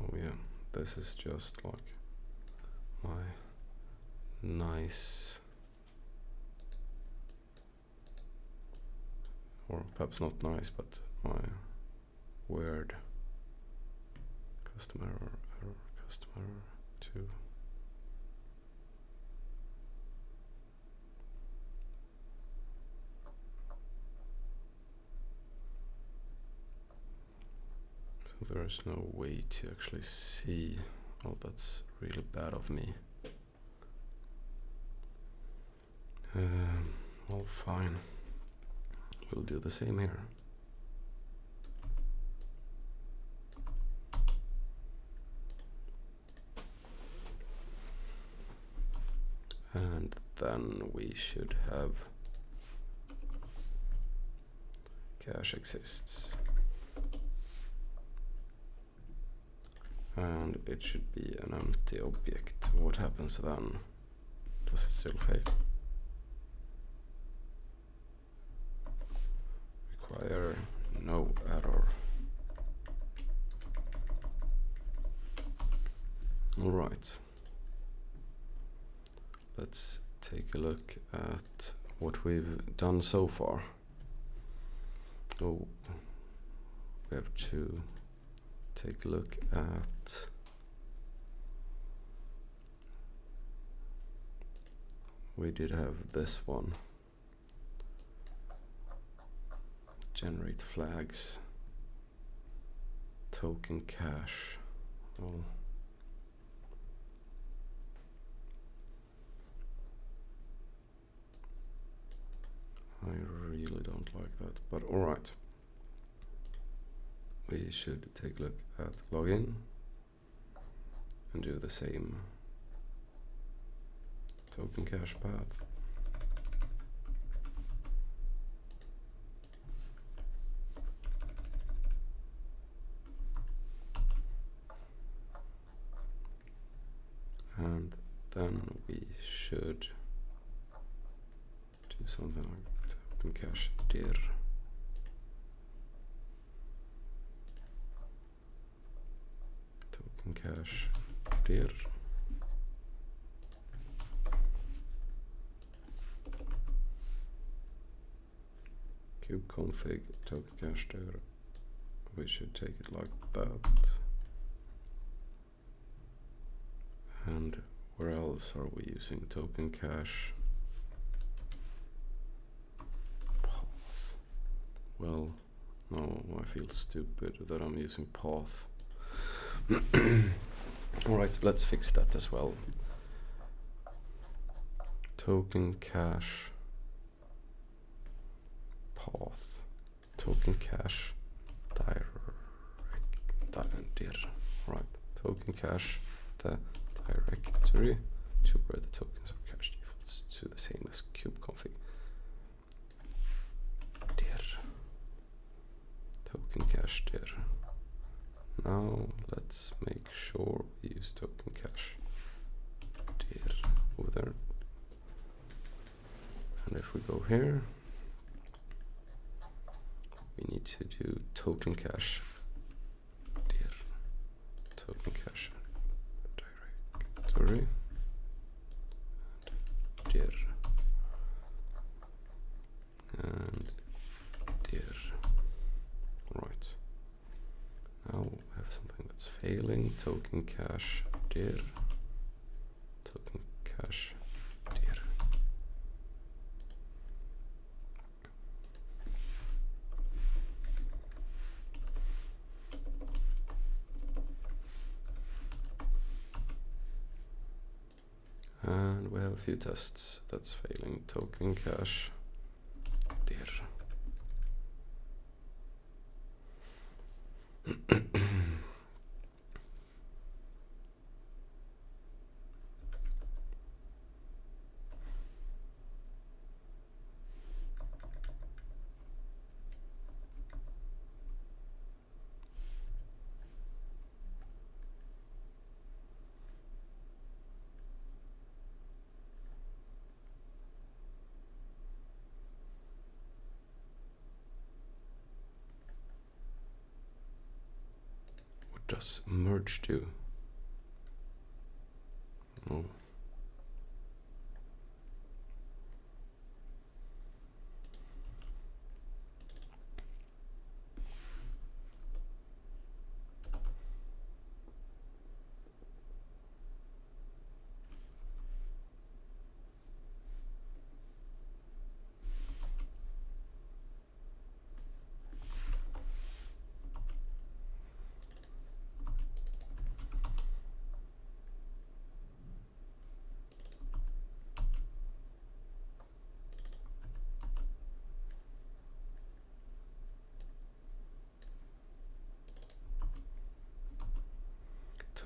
Oh yeah, this is just like my nice, or perhaps not nice, but my weird custom error, custom error 2. So there is no way to actually see. Oh, that's really bad of me. Well, fine. We'll do the same here. And then we should have cache exists. And it should be an empty object. What happens then? Does it still fail? Require no error. All right. Let's take a look at what we've done so far. Oh, we have to take a look at we did have this one. Generate flags. Token cache. Well, I really don't like that, but alright. We should take a look at login and do the same token cache path. And then we should do something like token cache dir. Token cache dir. KUBECONFIG token cache dir. We should take it like that. And where else are we using token cache? Path. Well, no, I feel stupid that I'm using path. Alright, let's fix that as well. Token cache path. Token cache dir. Right, token cache the directory to where the tokens are cached defaults to the same as KUBECONFIG. Dir. Token cache dir. Now let's make sure we use token cache dir over there. And if we go here, we need to do token cache dir. Token cache directory and dir and dir. Right. Now we have something that's failing. Token cache dir. Token cache dir. And we have a few tests that's failing. Token cache dir. What does merge do? Oh.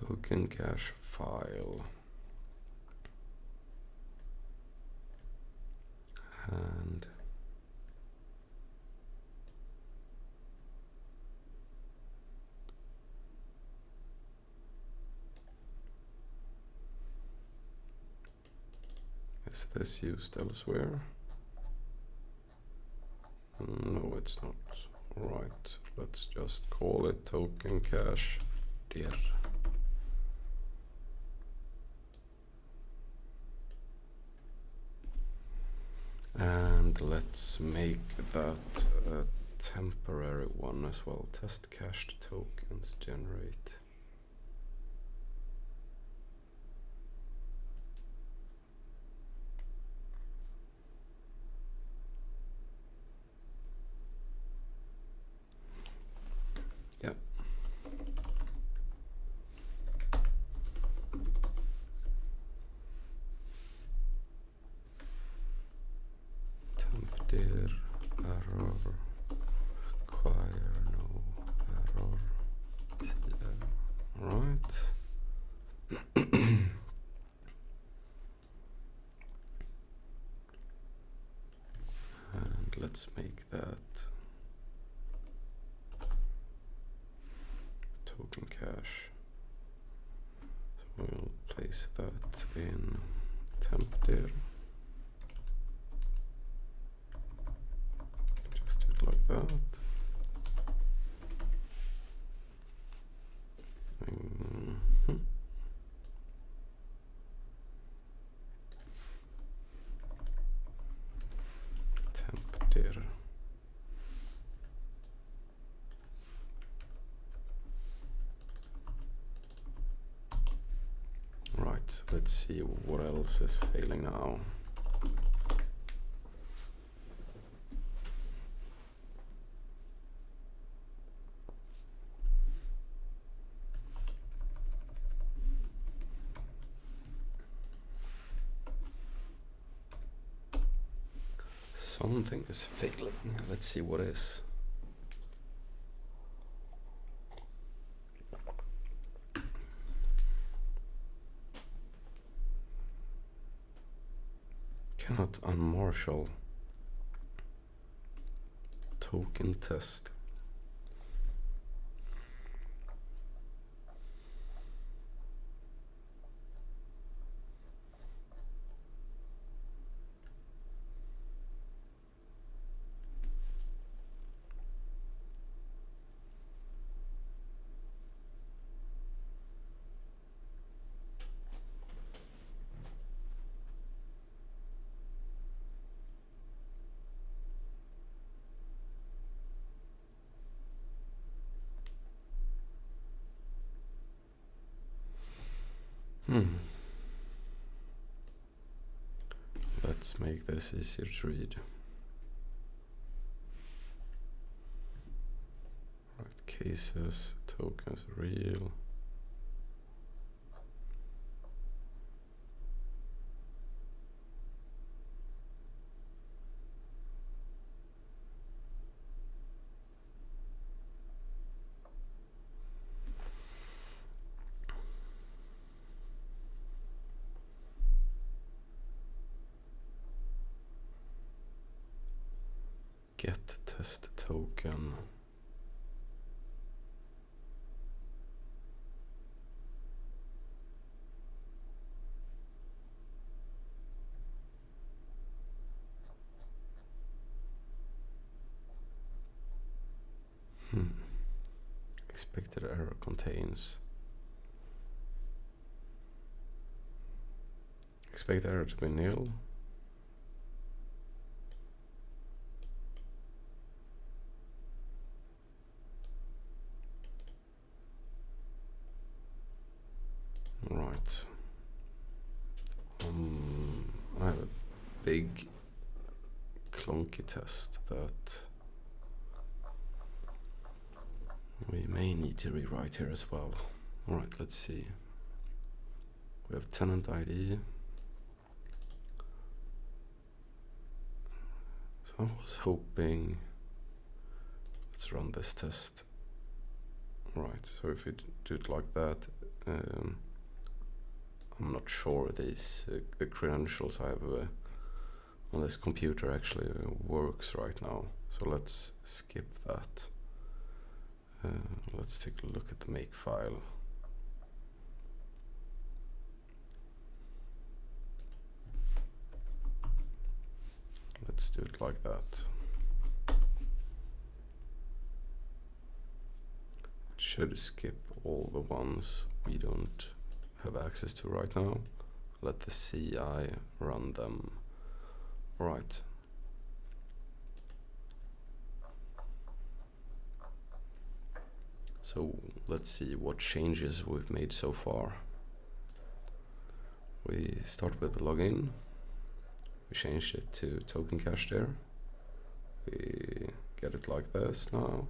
Token cache file. And is this used elsewhere? No, it's not. Right, let's just call it token cache dir. And let's make that a temporary one as well. Test cached tokens generate. Yeah. Dir error, acquire no error, CL. let's make that token cache. So we'll place that in temp dir. Just do it like that. Temp dir. Right, let's see what else is failing now. Something is failing. Let's see what is. Cannot unmarshal token test. Let's make this easier to read. Right, cases, tokens, real. Get test token. Expected error contains. Expect error to be nil. Right. I have a big clunky test that we may need to rewrite here as well. Alright, let's see. We have tenant ID. So I was hoping, let's run this test. Right, so if we do it like that, I'm not sure these the credentials I have on this computer actually works right now. So let's skip that. Let's take a look at the make file. Let's do it like that. It should skip all the ones we don't have access to right now. Let the CI run them. Right. So let's see what changes we've made so far. We start with the login. We changed it to token cache there. We get it like this now.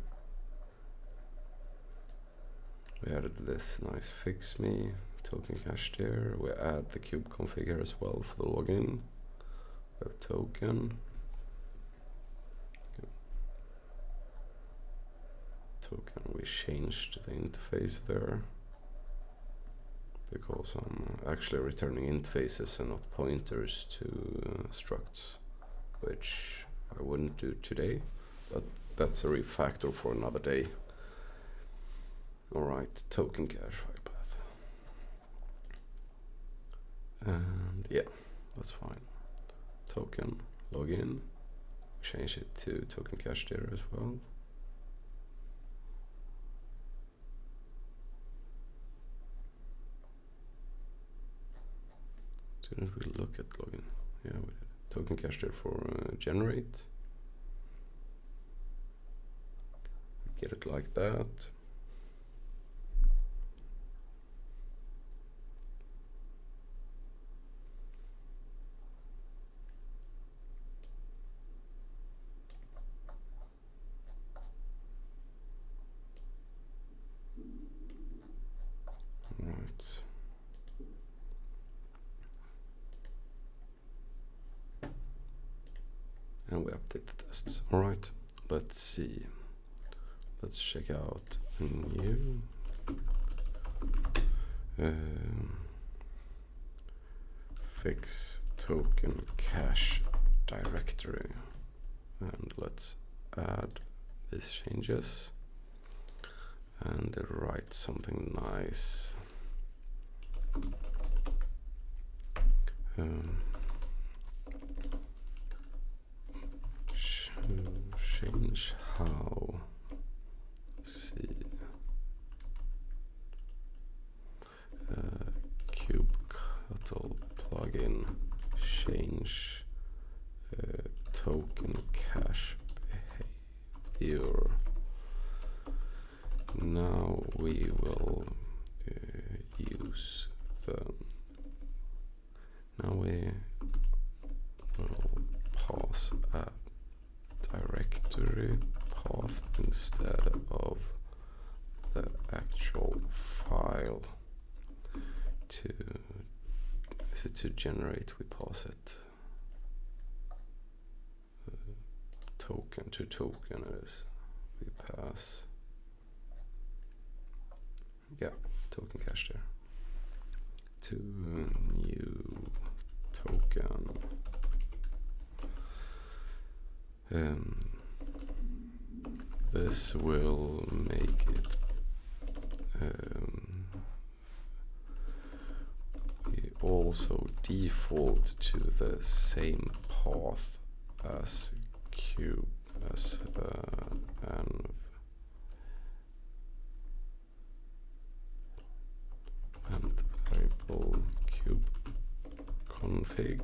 We added this nice fix me token cache there. We add the KUBECONFIG here as well for the login. We have token. Token, we changed the interface there because I'm actually returning interfaces and not pointers to structs, which I wouldn't do today, but that's a refactor for another day. Alright, token cache file path. And yeah, that's fine. Token login, change it to token cache there as well. Didn't we look at login? Yeah, we did. Token cache there for generate. Get it like that. Right. And we update the tests. All right, let's see. Let's check out new fix token cache directory, and let's add these changes and write something nice. Change how, let's see, Kubectl plugin change token cache behavior. Now we will use the, now we will pass a directory path instead of the actual file. To generate, we pass it token to token as we pass, yeah, token cache there to new token. This will make it we also default to the same path as cube as and variable KUBECONFIG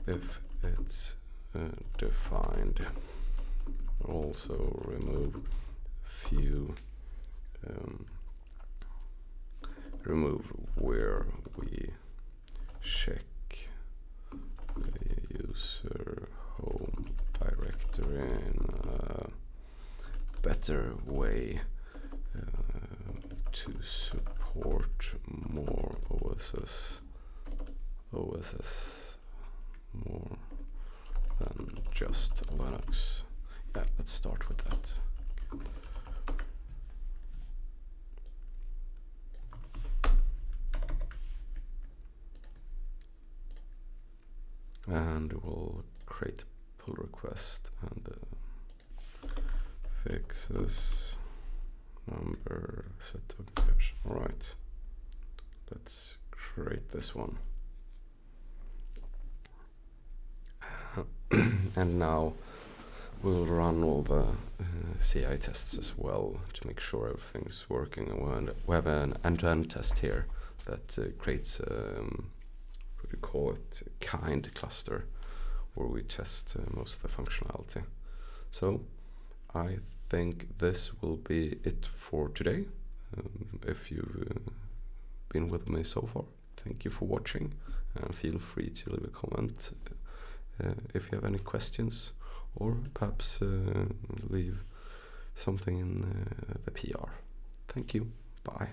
if it's defined. Also remove few, remove where we check the user home directory in a better way to support more OSS more than just Linux. Yeah, let's start with that. And we'll create a pull request and fixes number set token cache. All right, let's create this one. And now we'll run all the CI tests as well to make sure everything's working. And we have an end-to-end test here that creates what we call it kind cluster, where we test most of the functionality. So I think this will be it for today. If you've been with me so far, thank you for watching, and feel free to leave a comment if you have any questions, or perhaps leave something in the PR. Thank you. Bye.